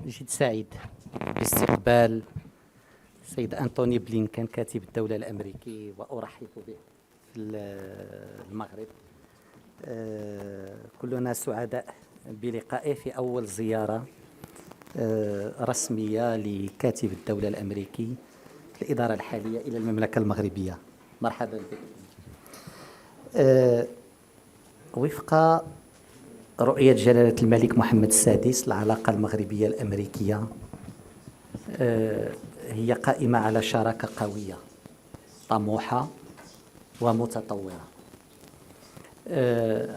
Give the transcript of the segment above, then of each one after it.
جد سعيد باستقبال السيد أنتوني بلينكن كاتب الدولة الأمريكي، وأرحب به في المغرب. كلنا سعداء بلقائه في أول زيارة رسمية لكاتب الدولة الأمريكي في الإدارة الحالية إلى المملكة المغربية. مرحبا بك. وفق رؤية جلالة الملك محمد السادس العلاقة المغربية الأمريكية هي قائمة على شراكة قوية طموحة ومتطورة.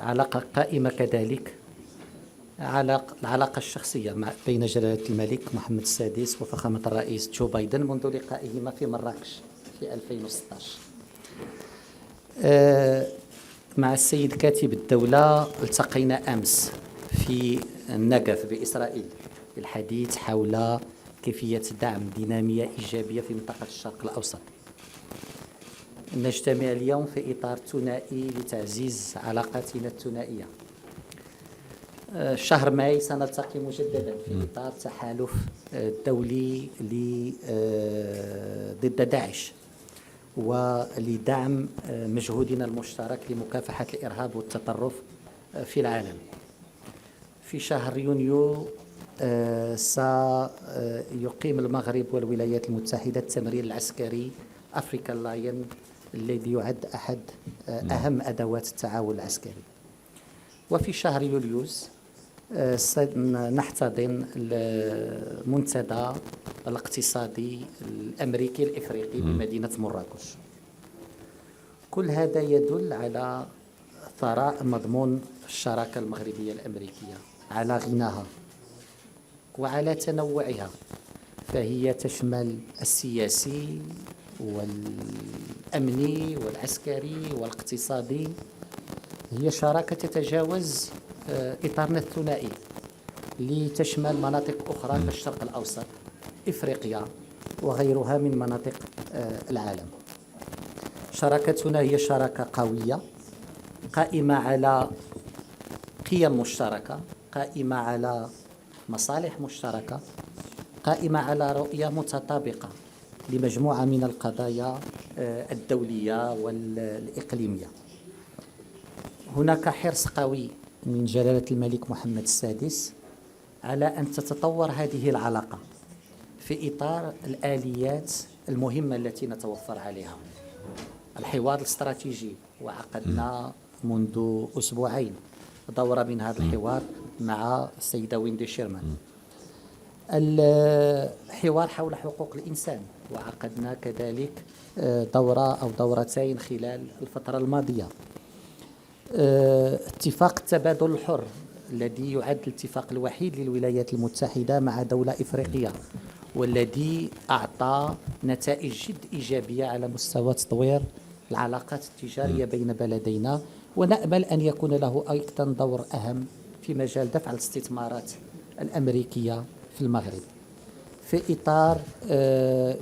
علاقة قائمة كذلك على العلاقة الشخصية بين جلالة الملك محمد السادس وفخامة الرئيس جو بايدن منذ لقائهما في مراكش في 2016. مع السيد كاتب الدولة التقينا أمس في النجف بإسرائيل للحديث حول كيفية دعم دينامية إيجابية في منطقة الشرق الأوسط. نجتمع اليوم في إطار ثنائي لتعزيز علاقاتنا الثنائية. شهر ماي سنلتقي مجددا في إطار تحالف دولي ضد داعش ولدعم مجهودنا المشترك لمكافحة الإرهاب والتطرف في العالم. في شهر يونيو سيقيم المغرب والولايات المتحدة التمرين العسكري أفريكان لاين الذي يعد أحد أهم أدوات التعاون العسكري. وفي شهر يوليوز سنحتضن المنتدى الاقتصادي الأمريكي الإفريقي بمدينة مراكش. كل هذا يدل على ثراء مضمون الشراكة المغربية الأمريكية، على غناها وعلى تنوعها، فهي تشمل السياسي والأمني والعسكري والاقتصادي. هي شراكة تتجاوز إطارنا الثنائي لتشمل مناطق أخرى كالشرق الأوسط، إفريقيا وغيرها من مناطق العالم. شراكتنا هي شراكة قوية قائمة على قيم مشتركة، قائمة على مصالح مشتركة، قائمة على رؤية متطابقة لمجموعة من القضايا الدولية والإقليمية. هناك حرص قوي من جلالة الملك محمد السادس على أن تتطور هذه العلاقة في إطار الآليات المهمة التي نتوفر عليها. الحوار الاستراتيجي، وعقدنا منذ أسبوعين دورة من هذا الحوار مع السيدة ويندي شيرمان. الحوار حول حقوق الإنسان، وعقدنا كذلك دورة أو دورتين خلال الفترة الماضية. اتفاق التبادل الحر الذي يعد الاتفاق الوحيد للولايات المتحدة مع دولة إفريقية، والذي أعطى نتائج جد إيجابية على مستوى تطوير العلاقات التجارية بين بلدينا، ونأمل أن يكون له أيضا دور أهم في مجال دفع الاستثمارات الأمريكية في المغرب. في إطار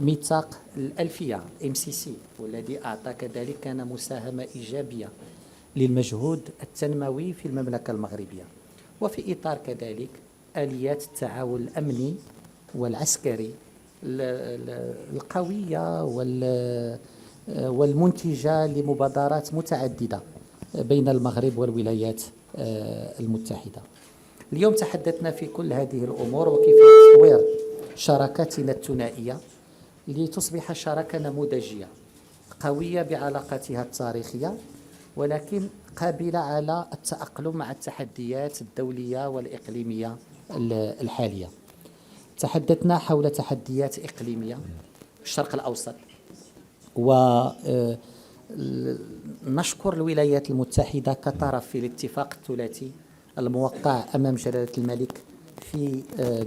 ميثاق الألفية MCC، والذي أعطى كذلك كان مساهمة إيجابية للمجهود التنموي في المملكة المغربية. وفي إطار كذلك آليات التعاون الأمني والعسكري القوية والمنتجة لمبادرات متعددة بين المغرب والولايات المتحدة. اليوم تحدثنا في كل هذه الأمور وكيفية تطوير شراكاتنا الثنائية لتصبح شراكة نموذجية قوية بعلاقاتها التاريخية، ولكن قابلة على التأقلم مع التحديات الدولية والإقليمية الحالية. تحدثنا حول تحديات إقليمية الشرق الأوسط، ونشكر الولايات المتحدة كطرف في الاتفاق الثلاثي الموقع أمام جلالة الملك في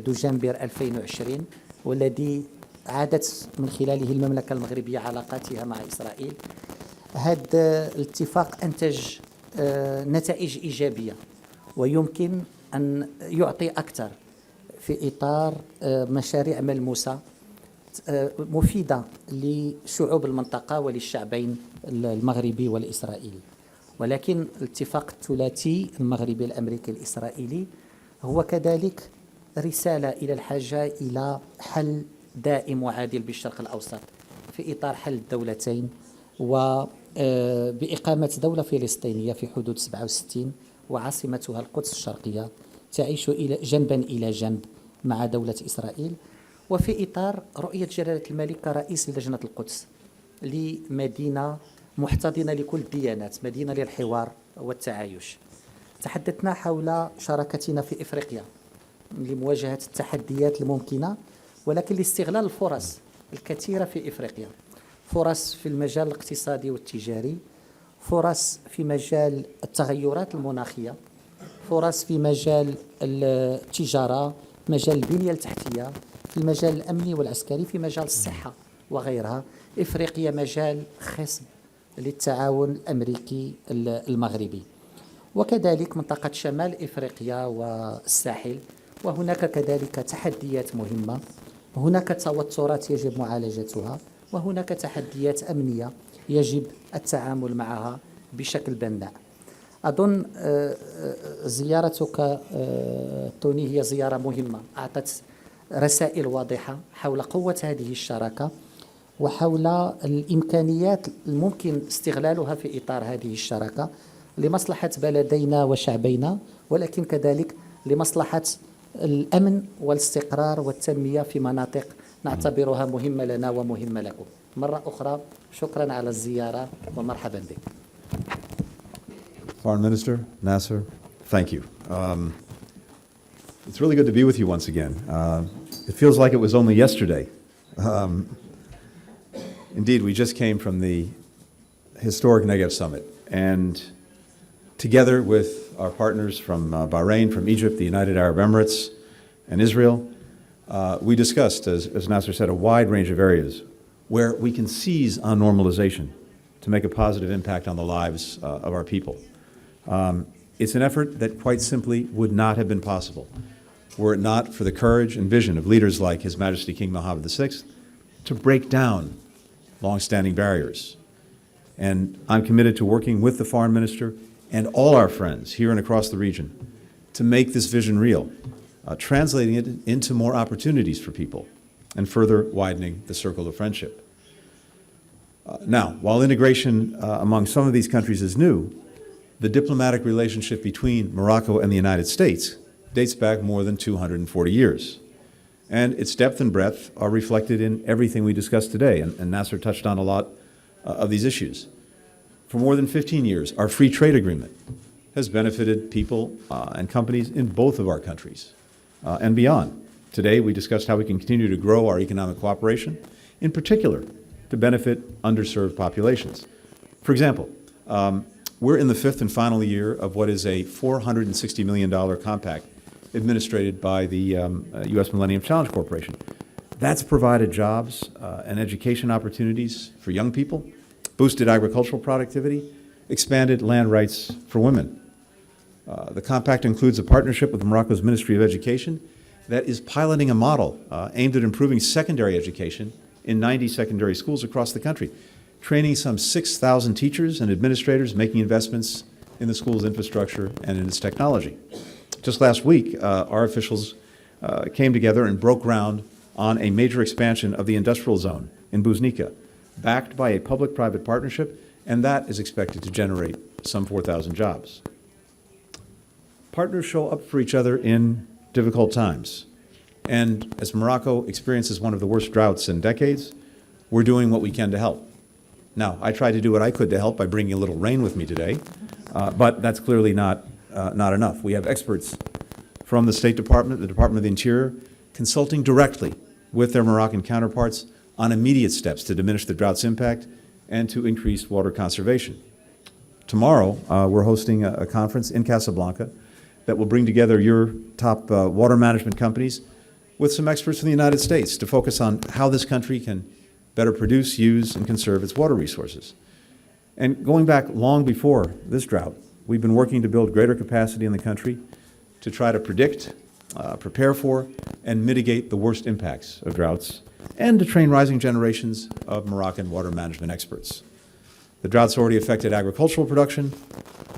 دجنبر 2020، والذي عادت من خلاله المملكة المغربية علاقاتها مع إسرائيل. هذا الاتفاق أنتج نتائج إيجابية، ويمكن أن يعطي أكثر في إطار مشاريع ملموسة مفيدة لشعوب المنطقة وللشعبين المغربي والإسرائيلي. ولكن الاتفاق الثلاثي المغربي الأمريكي الإسرائيلي هو كذلك رسالة إلى الحاجة إلى حل دائم وعادل بالشرق الأوسط في إطار حل الدولتين وبإقامة دولة فلسطينية في حدود 67 وعاصمتها القدس الشرقية تعيش جنبا إلى جنب مع دولة إسرائيل، وفي إطار رؤية جلالة الملك كرئيس لجنة القدس لمدينة محتضنة لكل الديانات، مدينة للحوار والتعايش. تحدثنا حول شراكتنا في إفريقيا لمواجهة التحديات الممكنة، ولكن لاستغلال الفرص الكثيرة في إفريقيا، فرص في المجال الاقتصادي والتجاري، فرص في مجال التغيرات المناخية، فرص في مجال التجارة، مجال البنية التحتية، في المجال الأمني والعسكري، في مجال الصحة وغيرها. إفريقيا مجال خصب للتعاون الأمريكي المغربي، وكذلك منطقة شمال إفريقيا والساحل، وهناك كذلك تحديات مهمة، هناك توترات يجب معالجتها، وهناك تحديات أمنية يجب التعامل معها بشكل بناء. أظن زيارتك توني هي زيارة مهمة، أعطت رسائل واضحة حول قوة هذه الشراكة وحول الإمكانيات الممكن استغلالها في إطار هذه الشراكة لمصلحة بلدينا وشعبينا، ولكن كذلك لمصلحة الأمن والاستقرار والتنمية في مناطق نعتبرها مهمة لنا ومهمة لكم. مرة أخرى شكرا على الزيارة ومرحبا بك. Foreign Minister Nasser, thank you. It's really good to be with you once again. It feels like it was only yesterday. Indeed, we just came from the historic Negev Summit, and together with our partners from Bahrain, from Egypt, the United Arab Emirates, and Israel, we discussed, as Nasser said, a wide range of areas where we can seize on normalization to make a positive impact on the lives of our people. It's an effort that quite simply would not have been possible were it not for the courage and vision of leaders like His Majesty King Mohammed VI to break down long-standing barriers. And I'm committed to working with the Foreign Minister and all our friends here and across the region to make this vision real, translating it into more opportunities for people and further widening the circle of friendship. Now, while integration among some of these countries is new, the diplomatic relationship between Morocco and the United States dates back more than 240 years. And its depth and breadth are reflected in everything we discussed today, and Nasser touched on a lot of these issues. For more than 15 years, our free trade agreement has benefited people and companies in both of our countries and beyond. Today, we discussed how we can continue to grow our economic cooperation, in particular, to benefit underserved populations. For example, we're in the fifth and final year of what is a $460 million compact administered by the U.S. Millennium Challenge Corporation. That's provided jobs and education opportunities for young people, boosted agricultural productivity, expanded land rights for women. The compact includes a partnership with Morocco's Ministry of Education that is piloting a model aimed at improving secondary education in 90 secondary schools across the country, training some 6,000 teachers and administrators, making investments in the school's infrastructure and in its technology. Just last week, our officials came together and broke ground on a major expansion of the industrial zone in Buznica, backed by a public-private partnership, and that is expected to generate some 4,000 jobs. Partners show up for each other in difficult times. And as Morocco experiences one of the worst droughts in decades, we're doing what we can to help. Now, I tried to do what I could to help by bringing a little rain with me today, but that's clearly not enough. We have experts from the State Department, the Department of the Interior, consulting directly with their Moroccan counterparts on immediate steps to diminish the drought's impact and to increase water conservation. Tomorrow, we're hosting a conference in Casablanca that will bring together your top water management companies with some experts from the United States to focus on how this country can better produce, use, and conserve its water resources. And going back long before this drought, we've been working to build greater capacity in the country to try to predict, prepare for, and mitigate the worst impacts of droughts, and to train rising generations of Moroccan water management experts. The drought's already affected agricultural production.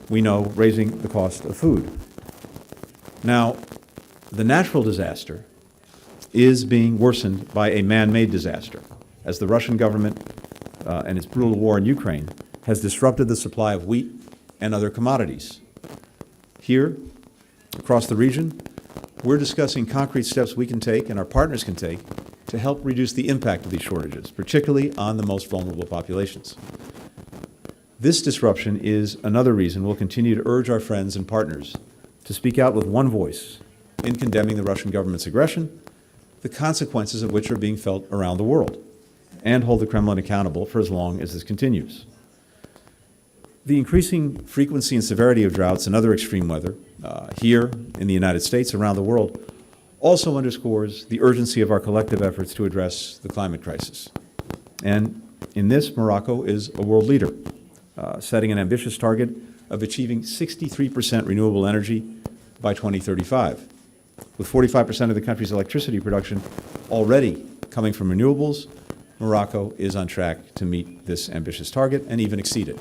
We know raising the cost of food. Now, the natural disaster is being worsened by a man-made disaster, as the Russian government and its brutal war in Ukraine has disrupted the supply of wheat and other commodities. Here, across the region, we're discussing concrete steps we can take and our partners can take to help reduce the impact of these shortages, particularly on the most vulnerable populations. This disruption is another reason we'll continue to urge our friends and partners to speak out with one voice in condemning the Russian government's aggression, the consequences of which are being felt around the world, and hold the Kremlin accountable for as long as this continues. The increasing frequency and severity of droughts and other extreme weather here in the United States, around the world, also underscores the urgency of our collective efforts to address the climate crisis. And in this, Morocco is a world leader, setting an ambitious target of achieving 63% renewable energy by 2035. With 45% of the country's electricity production already coming from renewables, Morocco is on track to meet this ambitious target and even exceed it.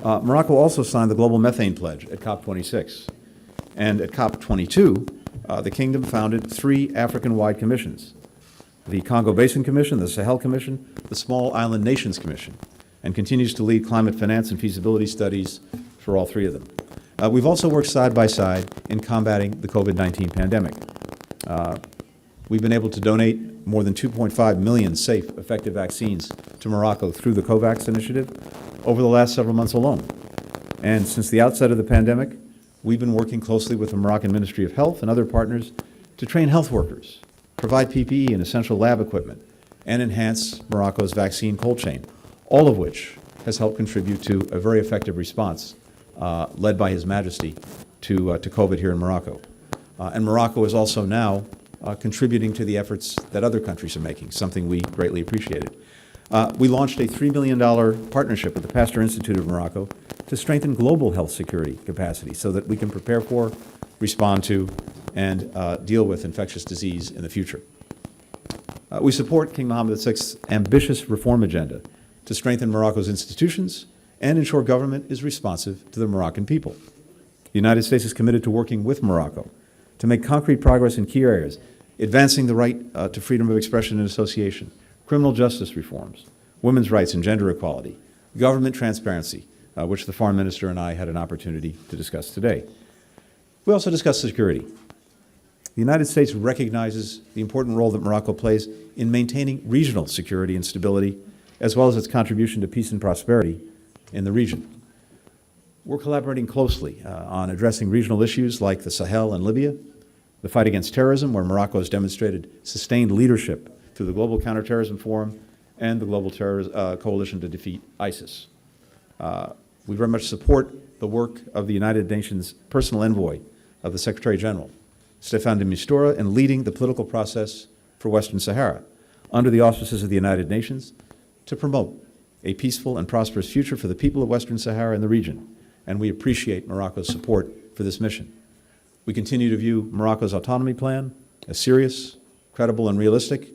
Morocco also signed the Global Methane Pledge at COP26. And at COP22, the kingdom founded 3 African-wide commissions: the Congo Basin Commission, the Sahel Commission, the Small Island Nations Commission, and continues to lead climate finance and feasibility studies for all 3 of them. We've also worked side by side in combating the COVID-19 pandemic. We've been able to donate more than 2.5 million safe, effective vaccines to Morocco through the COVAX initiative over the last several months alone. And since the outset of the pandemic, we've been working closely with the Moroccan Ministry of Health and other partners to train health workers, provide PPE and essential lab equipment, and enhance Morocco's vaccine cold chain, all of which has helped contribute to a very effective response led by His Majesty to COVID here in Morocco. And Morocco is also now contributing to the efforts that other countries are making, something we greatly appreciated. We launched a $3 million partnership with the Pasteur Institute of Morocco to strengthen global health security capacity so that we can prepare for, respond to, and deal with infectious disease in the future. We support King Mohammed VI's ambitious reform agenda to strengthen Morocco's institutions and ensure government is responsive to the Moroccan people. The United States is committed to working with Morocco to make concrete progress in key areas, advancing the right to freedom of expression and association, criminal justice reforms, women's rights and gender equality, government transparency, which the Foreign Minister and I had an opportunity to discuss today. We also discussed security. The United States recognizes the important role that Morocco plays in maintaining regional security and stability, as well as its contribution to peace and prosperity in the region. We're collaborating closely on addressing regional issues like the Sahel and Libya, the fight against terrorism, where Morocco has demonstrated sustained leadership through the Global Counterterrorism Forum and the Global Coalition to Defeat ISIS. We very much support the work of the United Nations personal envoy of the Secretary General, Staffan de Mistura, in leading the political process for Western Sahara under the auspices of the United Nations to promote a peaceful and prosperous future for the people of Western Sahara and the region. And we appreciate Morocco's support for this mission. We continue to view Morocco's autonomy plan as serious, credible, and realistic,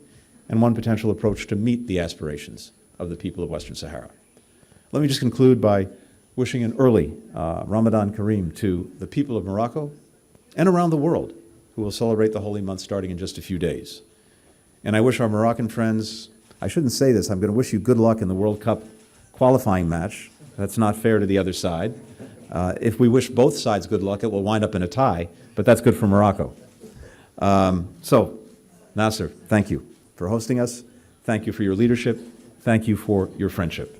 and one potential approach to meet the aspirations of the people of Western Sahara. Let me just conclude by wishing an early Ramadan Kareem to the people of Morocco and around the world who will celebrate the holy month starting in just a few days. And I wish our Moroccan friends, I shouldn't say this, I'm going to wish you good luck in the World Cup qualifying match. That's not fair to the other side. If we wish both sides good luck, it will wind up in a tie, but that's good for Morocco. So, Nasser, thank you for hosting us. Thank you for your leadership. Thank you for your friendship.